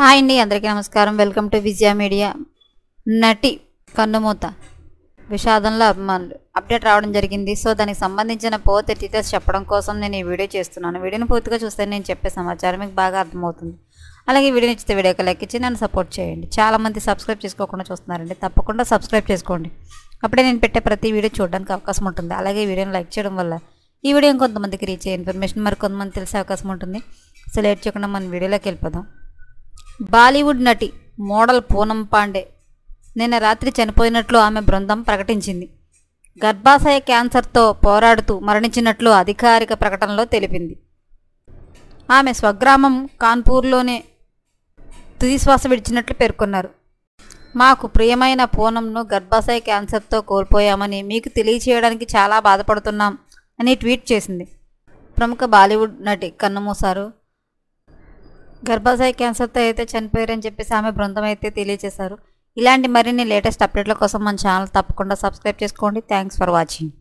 Hi అండి, అందరికీ నమస్కారం. Welcome to Vijaya media. నటి కన్నుమూత విషాదంలో అభిమానులు అప్డేట్ రావడం జరిగింది. సో దానికి సంబంధించిన పూర్తి డీటెయిల్స్ చెప్పడం కోసం నేను ఈ వీడియో చేస్తున్నాను. వీడియోని పూర్తిగా చూస్తే నేను చెప్పే సమాచారం మీకు బాగా అర్థమవుతుంది. అలాగే వీడియో నచ్చితే వీడియోకి లైక్ ఇచ్చి నన్ను సపోర్ట్ చేయండి. చాలామంది సబ్స్క్రైబ్ చేసుకోకుండా చూస్తున్నారండి, తప్పకుండా సబ్స్క్రైబ్ చేసుకోండి. అప్పుడే నేను పెట్టే ప్రతి వీడియో చూడడానికి అవకాశం ఉంటుంది. అలాగే వీడియోని లైక్ చేయడం వల్ల ఈ వీడియో ఇంకొంతమందికి రీచ్ అయ్యే ఇన్ఫర్మేషన్ మరి కొంతమంది తెలిసే అవకాశం ఉంటుంది. సో లేట్ చేయకుండా మన వీడియోలోకి వెళ్ళిపోదాం. బాలీవుడ్ నటి మోడల్ పూనం పాండే నిన్న రాత్రి చనిపోయినట్లు ఆమె బృందం ప్రకటించింది. గర్భాశయ క్యాన్సర్తో పోరాడుతూ మరణించినట్లు అధికారిక ప్రకటనలో తెలిపింది. ఆమె స్వగ్రామం కాన్పూర్లోనే తుదిశ్వాస విడిచినట్లు పేర్కొన్నారు. మాకు ప్రియమైన పూనంను గర్భాశయ క్యాన్సర్తో కోల్పోయామని మీకు తెలియచేయడానికి చాలా బాధపడుతున్నాం అని ట్వీట్ చేసింది. ప్రముఖ బాలీవుడ్ నటి కన్నుమూశారు. గర్భాశయ క్యాన్సర్తో అయితే చనిపోయారని చెప్పేసి ఆమె బృందం అయితే తెలియజేశారు. ఇలాంటి మరిన్ని లేటెస్ట్ అప్డేట్ల కోసం మన ఛానల్ తప్పకుండా సబ్స్క్రైబ్ చేసుకోండి. Thanks for watching.